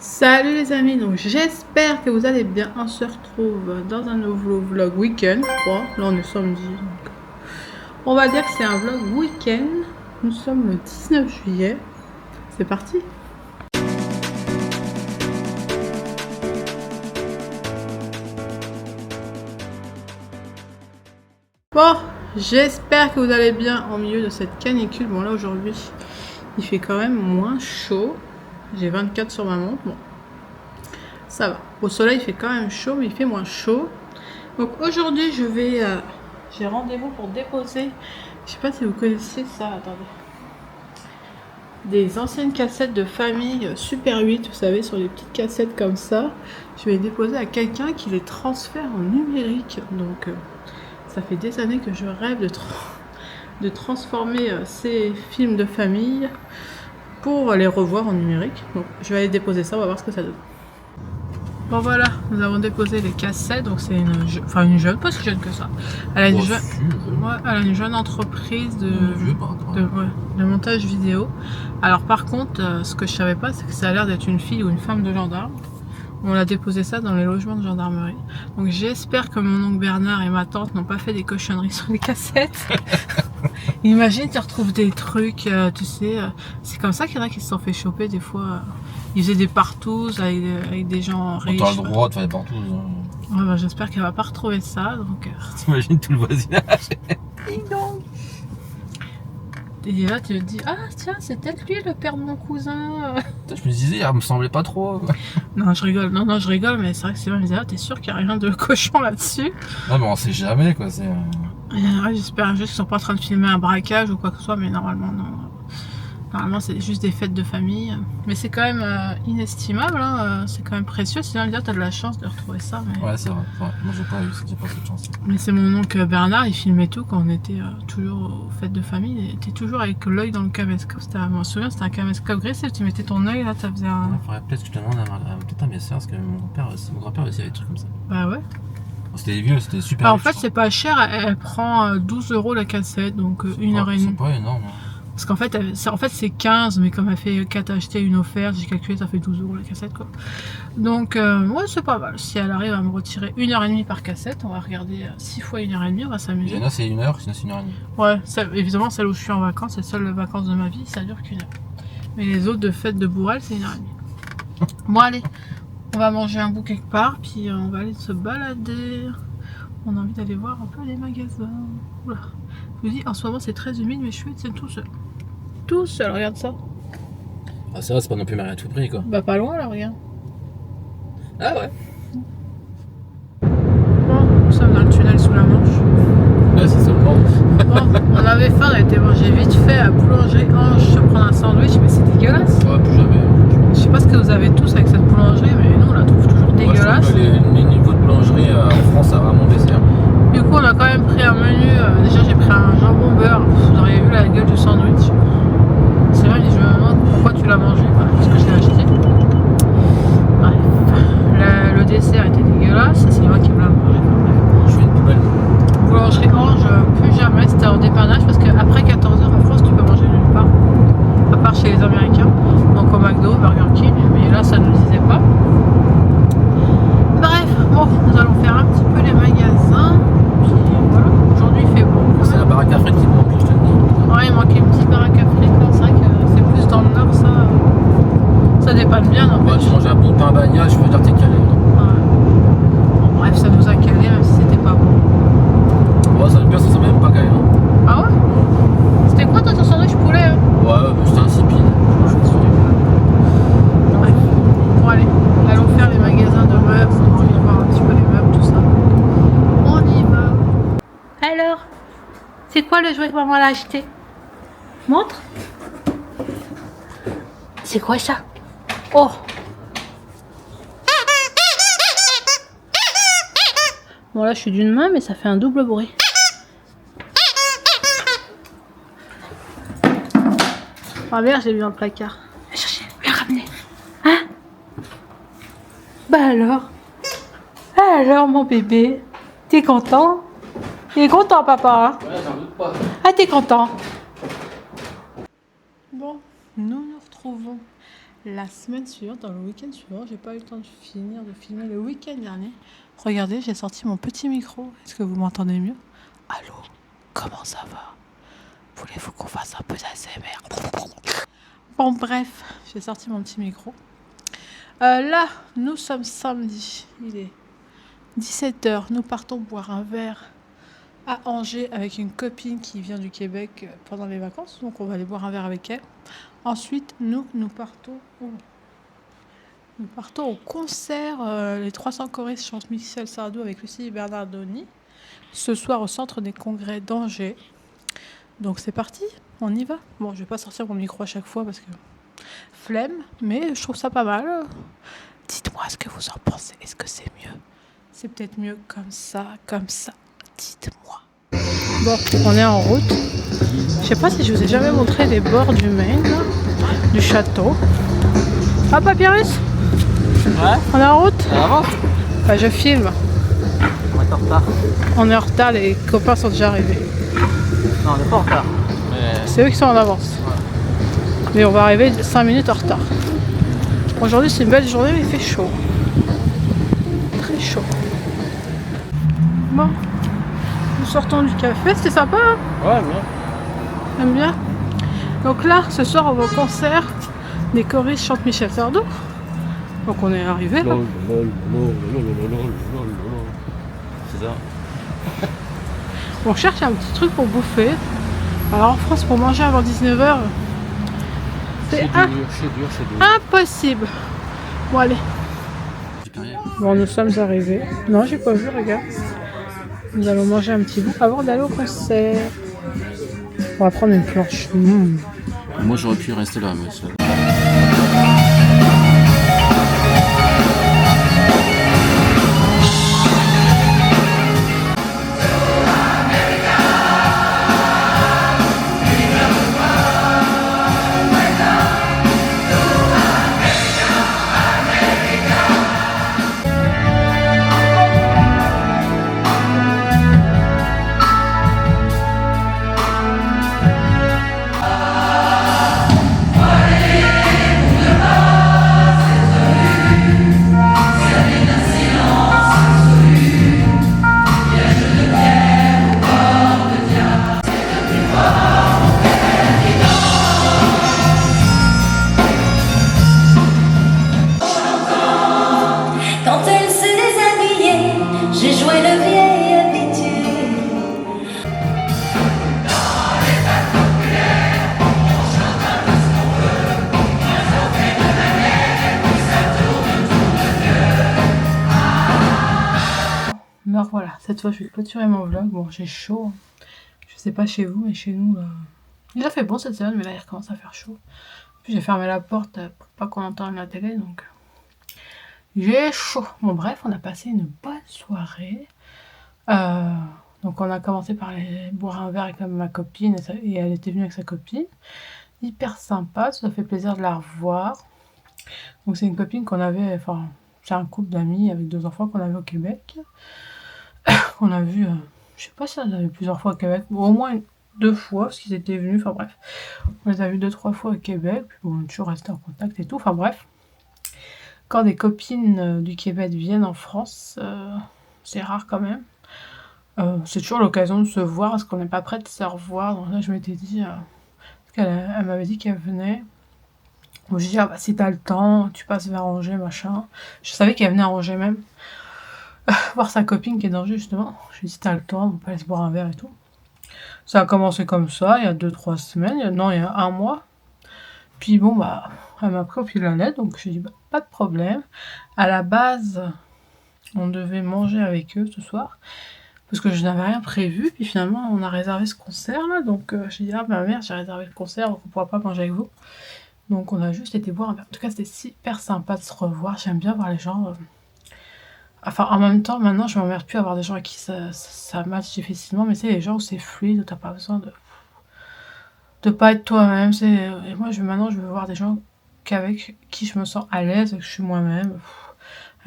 Salut les amis, donc j'espère que vous allez bien. On se retrouve dans un nouveau vlog week-end, je crois. Là on est samedi, donc on va dire que c'est un vlog week-end. Nous sommes le 19 juillet. C'est parti. Bon, j'espère que vous allez bien en milieu de cette canicule. Bon là aujourd'hui, il fait quand même moins chaud. J'ai 24 sur ma montre, bon. Ça va. Au soleil, il fait quand même chaud, mais il fait moins chaud. Donc aujourd'hui, j'ai rendez-vous pour déposer. Je sais pas si vous connaissez ça. Attendez. Des anciennes cassettes de famille Super 8, vous savez, sur les petites cassettes comme ça. Je vais les déposer à quelqu'un qui les transfère en numérique. Donc ça fait des années que je rêve de transformer ces films de famille pour les revoir en numérique. Donc je vais aller déposer ça, on va voir ce que ça donne. Bon voilà, nous avons déposé les cassettes, donc c'est une jeune, pas si jeune que ça. Elle a une jeune entreprise de montage vidéo. Alors par contre, ce que je savais pas, c'est que ça a l'air d'être une fille ou une femme de gendarme. On a déposé ça dans les logements de gendarmerie. Donc j'espère que mon oncle Bernard et ma tante n'ont pas fait des cochonneries sur les cassettes. Imagine, tu retrouves des trucs, tu sais, c'est comme ça qu'il y en a qui se sont fait choper des fois. Ils faisaient des partouzes avec des gens riches. T'as le droit de faire des partouzes. Hein. Ouais, bah, j'espère qu'elle va pas retrouver ça. Donc, t'imagines tout le voisinage. non. Et là, tu te dis, ah tiens, c'est peut-être lui le père de mon cousin. Je me disais, elle me semblait pas trop. Non, je rigole. Non, je rigole, mais c'est vrai que c'est vrai. Ah, t'es sûr qu'il n'y a rien de cochon là-dessus? Non, mais on sait jamais quoi. Ouais, j'espère juste qu'ils sont pas en train de filmer un braquage ou quoi que ce soit, mais normalement, non. Normalement, c'est juste des fêtes de famille. Mais c'est quand même inestimable, hein. C'est quand même précieux. Sinon, tu as de la chance de retrouver ça. Mais... Ouais, c'est vrai. Moi, j'ai pas cette chance. Mais c'est mon oncle Bernard, il filmait tout quand on était toujours aux fêtes de famille. Il était toujours avec l'œil dans le caméscope. Je me souviens, c'était un caméscope gris. Tu mettais ton œil là, ça faisait un. Il faudrait peut-être que je te demande peut-être à mes soeurs, parce que mon grand-père aussi avait des trucs comme ça. Bah ouais. C'était vieux, c'était super. Alors, en fait, c'est pas cher. Elle prend 12 € la cassette, donc 1h30. C'est pas énorme. Hein. Parce qu'en fait, c'est 15, mais comme elle fait 4 achetés, une offerte, j'ai calculé, ça fait 12 € la cassette, quoi. Donc, ouais, c'est pas mal. Si elle arrive à me retirer 1h30 par cassette, on va regarder 6 fois 1h30, on va s'amuser. Il y en a, c'est 1 heure, sinon c'est 1h30. Ouais, évidemment, celle où je suis en vacances, c'est celle de vacances de ma vie, ça dure qu'1 heure. Mais les autres de fête de Bourrel, c'est 1h30. Bon, allez, on va manger un bout quelque part, puis on va aller se balader. On a envie d'aller voir un peu les magasins. Oula. Je vous dis, en ce moment, c'est très humide, mais je suis tout seul. Tout seul, regarde ça. Ah, ça va, c'est pas non plus marié à tout prix, quoi. Bah, pas loin, là, regarde. Ah ouais. Bon, nous sommes dans le tunnel sous la Manche. Ouais, c'est seulement. Bon, on avait faim, on a été manger vite fait à boulangerie Ange se prendre un sandwich, mais c'est dégueulasse. Ouais, plus jamais. Je sais pas ce que vous avez tous avec cette boulangerie, mais nous on la trouve toujours dégueulasse. Moi, je trouve que les niveaux de boulangerie en France, ça a vraiment baissé. Du coup, on a quand même pris un menu. Déjà, j'ai pris un jambon beurre. Vous auriez vu la gueule du sandwich. C'est vrai, je me demande pourquoi tu l'as mangé, parce que je l'ai acheté. Bref, le dessert était dégueulasse, c'est moi qui me l'a mangé. Je fais une poubelle. Boulangerie Ange, plus jamais, c'était en dépannage, parce qu'après 14h en France, tu peux manger nulle part. À part chez les Américains, donc au McDo, Burger King, mais là ça ne nous disait pas. Bref, bon, nous allons faire un petit peu les magasins. Puis voilà, aujourd'hui il fait beau. C'est la baraque à frites qui me manque, je te le dis. Ouais, il manquait une petite baraque à frites, là, c'est vrai que c'est plus dans le nord, ça dépanne bien. Ouais, tu manges un bon pain bagnat, je peux dire que t'es calé. Ouais. Bon, bref, ça nous a calé, même si c'était pas bon. Ouais, ça veut dire que ça même pas calé. Hein. Ah ouais? C'était quoi toi ton sandwich poulet? Hein? Ouais, mais c'était insipide. Bref, bon allez, allons faire les magasins de meubles, on a envie de voir un petit peu les meubles, tout ça. On y va. Alors, c'est quoi le jouet que maman l'a acheté? Montre. C'est quoi ça? Oh! Bon là je suis d'une main mais ça fait un double bruit. Ah merde, j'ai vu un placard. Va chercher, le ramener. Hein? Bah alors? Alors mon bébé, t'es content? T'es content papa? Ouais, j'en doute pas. Ah t'es content? Bon, nous nous retrouvons La semaine suivante, dans le week-end suivant, j'ai pas eu le temps de finir de filmer le week-end dernier. Regardez, j'ai sorti mon petit micro. Est-ce que vous m'entendez mieux? Allô, comment ça va? Voulez-vous qu'on fasse un peu d'ASMR? Bon, bref, j'ai sorti mon petit micro. Là, nous sommes samedi. Il est 17h. Nous partons boire un verre à Angers avec une copine qui vient du Québec pendant les vacances. Donc, on va aller boire un verre avec elle. Ensuite, nous partons au concert. Les 300 choristes chantent Michel Sardou avec Lucie Bernardoni. Ce soir au centre des congrès d'Angers. Donc c'est parti, on y va. Bon, je vais pas sortir mon micro à chaque fois parce que flemme, mais je trouve ça pas mal. Dites-moi ce que vous en pensez. Est-ce que c'est mieux? C'est peut-être mieux comme ça, comme ça. Dites-moi. Bon, on est en route. Je sais pas si je vous ai jamais montré les bords du Maine, là, du château. Ah, Papyrus? Ouais. On est en route? Ça avance? Bah, je filme. On est en retard. On est en retard, les copains sont déjà arrivés. Non, on n'est pas en retard. Mais... C'est eux qui sont en avance. Ouais. Mais on va arriver 5 minutes en retard. Aujourd'hui, c'est une belle journée, mais il fait chaud. Très chaud. Bon, nous sortons du café, c'était sympa, hein? Ouais, bien. J'aime bien. Donc là, ce soir, on va au concert des choristes chantent Michel Sardou. Donc on est arrivé là. C'est ça. On cherche un petit truc pour bouffer. Alors en France, pour manger avant 19h, c'est dur. impossible. Bon, allez. Bon, nous sommes arrivés. Non, j'ai pas vu, regarde. Nous allons manger un petit bout avant d'aller au concert. On va prendre une planche. Moi, j'aurais pu rester là, mais ça... Quand elle se déshabillait, j'ai joué le vieil habitué. Alors voilà, cette fois je vais clôturer mon vlog. Bon, j'ai chaud. Je sais pas chez vous, mais chez nous, il a fait bon cette semaine, mais là il recommence à faire chaud. Puis j'ai fermé la porte pour pas qu'on entende la télé, donc j'ai chaud. Bon bref, on a passé une bonne soirée. Donc on a commencé par aller boire un verre avec ma copine et elle était venue avec sa copine. Hyper sympa, ça fait plaisir de la revoir. Donc c'est une copine qu'on avait, enfin c'est un couple d'amis avec 2 enfants qu'on avait au Québec. On a vu, je sais pas si on l'a vu plusieurs fois au Québec, ou au moins 2 fois parce qu'ils étaient venus, enfin bref. On les a vus 2-3 fois au Québec, puis bon, on est toujours resté en contact et tout, enfin bref. Quand des copines du Québec viennent en France, c'est rare quand même. C'est toujours l'occasion de se voir parce qu'on n'est pas prêt de se revoir. Donc là, je m'étais dit, elle m'avait dit qu'elle venait. Donc j'ai dit, ah bah si t'as le temps, tu passes vers Angers, machin. Je savais qu'elle venait à Angers même. Voir sa copine qui est d'Angers justement. J'ai dit, si t'as le temps, on peut aller se boire un verre et tout. Ça a commencé comme ça, il y a 2-3 semaines. Il y a 1 mois. Puis bon, bah, elle m'a pris au fil de la lettre, donc j'ai dit, bah, pas de problème. À la base, on devait manger avec eux ce soir. Parce que je n'avais rien prévu, puis finalement on a réservé ce concert là, donc j'ai dit ah bah merde j'ai réservé le concert donc on pourra pas manger avec vous. Donc on a juste été boire un verre. En tout cas c'était super sympa de se revoir, j'aime bien voir les gens. Enfin en même temps maintenant je m'emmerde plus à voir des gens avec qui ça match difficilement, mais c'est les gens où c'est fluide, où t'as pas besoin de pas être toi-même. Et moi maintenant je veux voir des gens avec qui je me sens à l'aise, que je suis moi-même.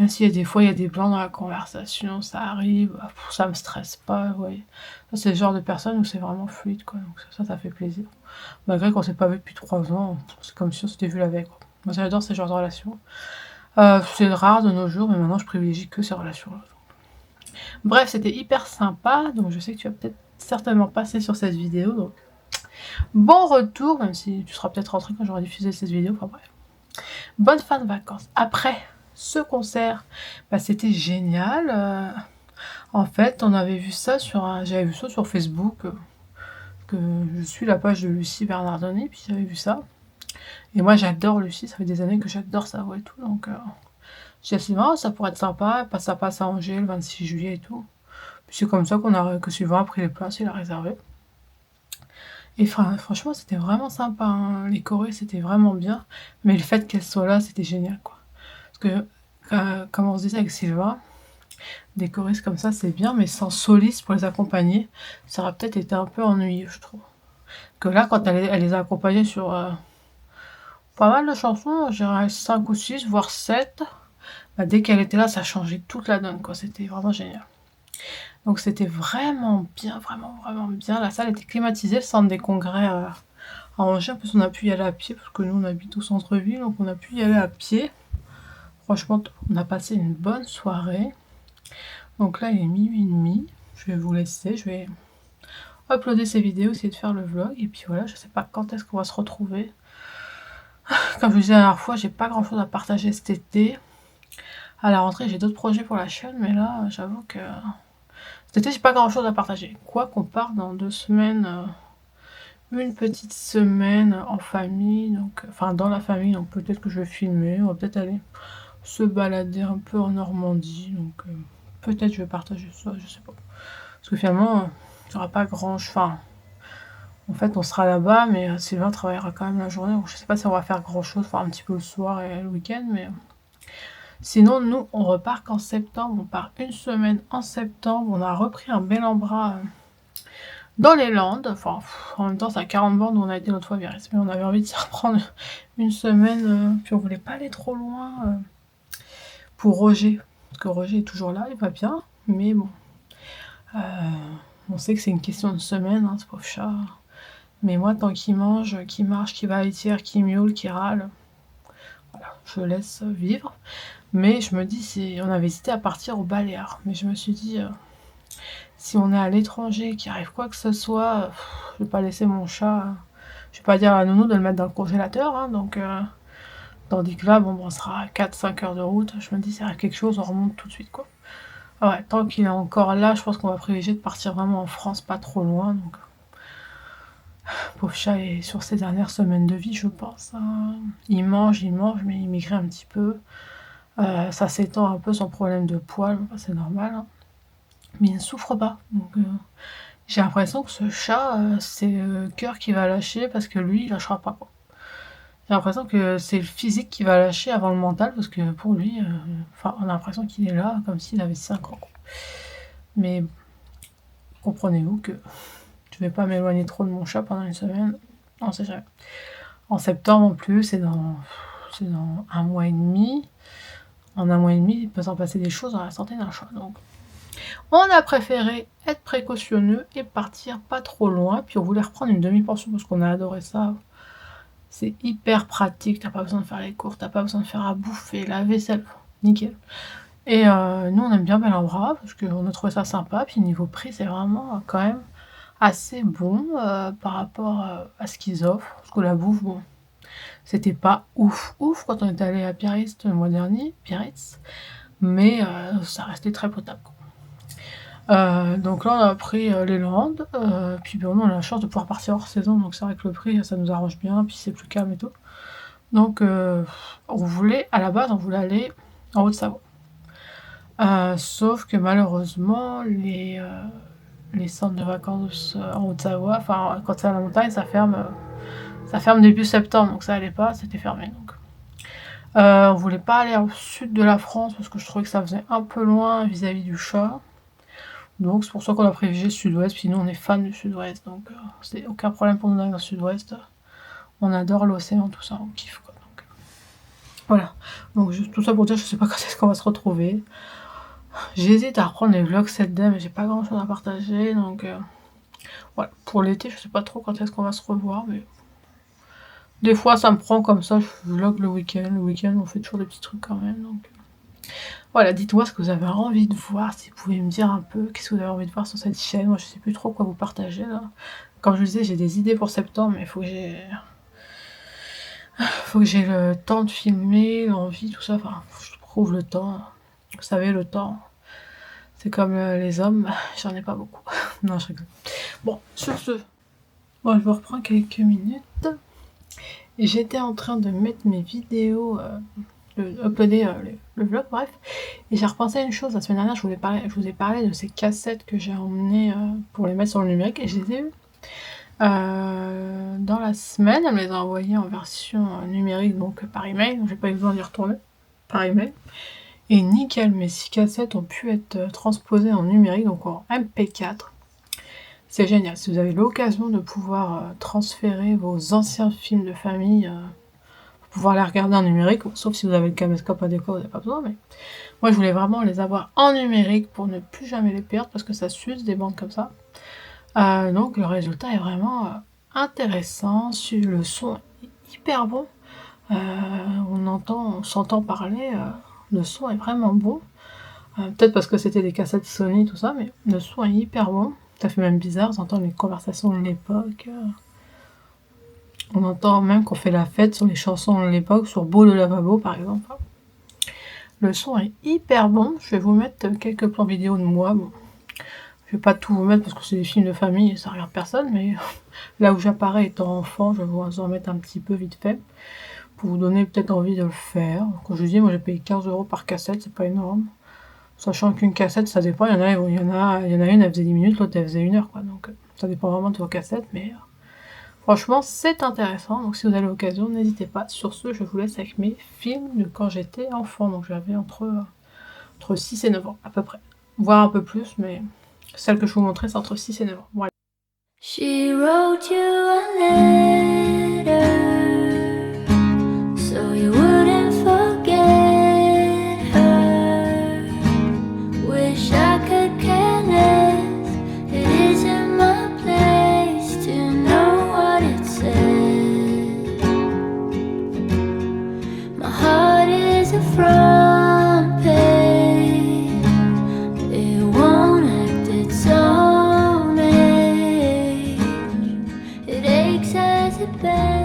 Même s'il y a des fois, il y a des blancs dans la conversation, ça arrive, ça me stresse pas, ouais. Ça, c'est le genre de personne où c'est vraiment fluide, quoi. Donc ça fait plaisir. Malgré qu'on s'est pas vu depuis 3 ans, c'est comme si on s'était vu la veille, quoi. Moi j'adore ces genres de relations. C'est rare de nos jours, mais maintenant je privilégie que ces relations-là. Bref, c'était hyper sympa, donc je sais que tu vas peut-être certainement passer sur cette vidéo, donc bon retour, même si tu seras peut-être rentré quand j'aurai diffusé cette vidéo, enfin bref. Bonne fin de vacances. Après ce concert, bah, c'était génial. En fait, on avait vu ça j'avais vu ça sur Facebook, que je suis la page de Lucie Bernardoni, puis j'avais vu ça. Et moi j'adore Lucie, ça fait des années que j'adore sa voix et tout, donc j'ai dit ah, ça pourrait être sympa, ça passe à Angers le 26 juillet et tout. Puis c'est comme ça que Sylvain a pris les places, il a réservé. Et franchement, c'était vraiment sympa, hein. Les chorés, c'était vraiment bien. Mais le fait qu'elle soit là, c'était génial, quoi. Parce que, comme on se disait avec Sylvain, des choristes comme ça, c'est bien, mais sans soliste pour les accompagner, ça aurait peut-être été un peu ennuyeux, je trouve. Que là, quand elle les a accompagnés sur pas mal de chansons, je dirais 5 ou 6, voire 7, bah, dès qu'elle était là, ça changeait toute la donne, quoi. C'était vraiment génial. Donc c'était vraiment bien, vraiment, vraiment bien. La salle était climatisée, le centre des congrès à Angers. En plus, on a pu y aller à pied, parce que nous, on habite au centre-ville, donc on a pu y aller à pied. Franchement, on a passé une bonne soirée. Donc là, il est minuit et demi. Je vais vous laisser, je vais uploader ces vidéos, essayer de faire le vlog. Et puis voilà, je sais pas quand est-ce qu'on va se retrouver. Comme je vous disais la dernière fois, j'ai pas grand-chose à partager cet été. À la rentrée, j'ai d'autres projets pour la chaîne, mais là, j'avoue que cet été, j'ai pas grand-chose à partager. Quoi qu'on parte dans 2 semaines, une petite semaine en famille, donc enfin dans la famille, donc peut-être que je vais filmer, on va peut-être aller se balader un peu en Normandie, donc peut-être je vais partager ça, je sais pas. Parce que finalement, il n'y aura pas enfin, en fait, on sera là-bas, mais Sylvain travaillera quand même la journée, donc je sais pas si on va faire grand-chose, enfin un petit peu le soir et le week-end, mais sinon, nous, on repart qu'en septembre, on part une semaine en septembre, on a repris un bel en bras dans les Landes, enfin, en même temps, c'est à 40 bornes où on a été l'autre fois, Biarritz, mais on avait envie de se reprendre une semaine, puis on voulait pas aller trop loin pour Roger, parce que Roger est toujours là, il va bien, mais bon, on sait que c'est une question de semaine, hein, ce pauvre chat. Mais moi, tant qu'il mange, qu'il marche, qu'il va à l'étière, qu'il miaule, qu'il râle, voilà, je le laisse vivre. Mais je me dis, on avait hésité à partir aux Baléares, mais je me suis dit, si on est à l'étranger, qu'il arrive quoi que ce soit, je vais pas laisser mon chat, je vais pas dire à Nounou de le mettre dans le congélateur, hein, donc tandis que là, bon, on sera à 4-5 heures de route, je me dis, s'il arrive quelque chose, on remonte tout de suite, quoi. Ah ouais, tant qu'il est encore là, je pense qu'on va privilégier de partir vraiment en France, pas trop loin, donc pauvre chat est sur ses dernières semaines de vie, je pense, hein. Il mange, mais il maigrit un petit peu. Ça s'étend un peu son problème de poils, c'est normal, hein. Mais il ne souffre pas. Donc j'ai l'impression que ce chat, c'est le cœur qui va lâcher parce que lui, il lâchera pas, quoi. J'ai l'impression que c'est le physique qui va lâcher avant le mental parce que pour lui, on a l'impression qu'il est là comme s'il avait 5 ans, quoi. Mais comprenez-vous que je vais pas m'éloigner trop de mon chat pendant une semaine, on sait jamais. En septembre en plus, c'est dans 1 mois et demi. En 1 mois et demi, il peut s'en passer des choses dans la santé d'un chat. Donc, on a préféré être précautionneux et partir pas trop loin. Puis on voulait reprendre une demi-pension parce qu'on a adoré ça. C'est hyper pratique, t'as pas besoin de faire les courses, t'as pas besoin de faire à bouffer, la vaisselle, nickel. Et nous, on aime bien Bel-en-Bras parce qu'on a trouvé ça sympa. Puis niveau prix, c'est vraiment quand même assez bon par rapport à ce qu'ils offrent. Parce que la bouffe, bon, c'était pas ouf quand on est allé à Biarritz le mois dernier, mais ça restait très potable, quoi. Donc là, on a pris les Landes, puis bon, on a la chance de pouvoir partir hors saison, donc c'est vrai que le prix, ça nous arrange bien, puis c'est plus calme et tout. Donc, à la base, on voulait aller en Haute-Savoie. Sauf que malheureusement, les centres de vacances en Haute-Savoie, enfin, quand c'est à la montagne, ça ferme début septembre, donc ça allait pas, c'était fermé. Donc, on voulait pas aller au sud de la France parce que je trouvais que ça faisait un peu loin vis-à-vis du chat. Donc c'est pour ça qu'on a privilégié le sud-ouest, puis nous on est fans du sud-ouest, donc c'est aucun problème pour nous d'aller dans le sud-ouest. On adore l'océan, tout ça, on kiffe, quoi. Donc, voilà, donc juste tout ça pour dire, je sais pas quand est-ce qu'on va se retrouver. J'hésite à reprendre les vlogs 7D, mais j'ai pas grand chose à partager, donc voilà. Pour l'été, je sais pas trop quand est-ce qu'on va se revoir, mais Des fois, ça me prend comme ça, je vlog le week-end. Le week-end, on fait toujours des petits trucs quand même. Donc voilà, dites-moi ce que vous avez envie de voir, si vous pouvez me dire un peu qu'est-ce que vous avez envie de voir sur cette chaîne. Moi, je sais plus trop quoi vous partager là. Comme je vous disais, j'ai des idées pour septembre, mais il faut que j'ai le temps de filmer, l'envie, tout ça. Enfin, faut que je trouve le temps. Vous savez, le temps, c'est comme les hommes, j'en ai pas beaucoup. Non, je rigole. Bon, sur ce, bon, je vous reprends quelques minutes. Et j'étais en train de mettre mes vidéos, de uploader le vlog, bref. Et j'ai repensé à une chose, la semaine dernière, je vous ai parlé de ces cassettes que j'ai emmenées pour les mettre sur le numérique, et je les ai eues dans la semaine. Elle me les a envoyées en version numérique, donc par email, donc j'ai pas eu besoin d'y retourner, par email. Et nickel, mes 6 cassettes ont pu être transposées en numérique, donc en MP4. C'est génial, si vous avez l'occasion de pouvoir transférer vos anciens films de famille, pour pouvoir les regarder en numérique, sauf si vous avez le caméscope adéquat, vous n'avez pas besoin, mais moi je voulais vraiment les avoir en numérique pour ne plus jamais les perdre, parce que ça s'use des bandes comme ça. Donc le résultat est vraiment intéressant, le son est hyper bon, on s'entend parler, le son est vraiment bon. Peut-être parce que c'était des cassettes Sony, tout ça, mais le son est hyper bon. Ça fait même bizarre, on entend les conversations de l'époque. On entend même qu'on fait la fête sur les chansons de l'époque, sur Beau le lavabo par exemple. Le son est hyper bon. Je vais vous mettre quelques plans vidéo de moi. Bon, je vais pas tout vous mettre parce que c'est des films de famille et ça regarde personne, mais là où j'apparais étant enfant, je vais vous en mettre un petit peu vite fait pour vous donner peut-être envie de le faire. Comme je vous dis, moi j'ai payé 15 € par cassette, c'est pas énorme. Sachant qu'une cassette, ça dépend, il y en a une, elle faisait 10 minutes, l'autre elle faisait 1 heure, quoi. Donc ça dépend vraiment de vos cassettes, mais franchement c'est intéressant. Donc si vous avez l'occasion, n'hésitez pas. Sur ce, je vous laisse avec mes films de quand j'étais enfant. Donc j'avais entre 6 et 9 ans, à peu près. Voire un peu plus, mais celle que je vous montrais, c'est entre 6 et 9 ans. Voilà. She wrote you a letter so you wouldn't forget her. Wish I could care less. It isn't my place to know what it says. My heart is a front page. It won't act its own age. It aches as it bends.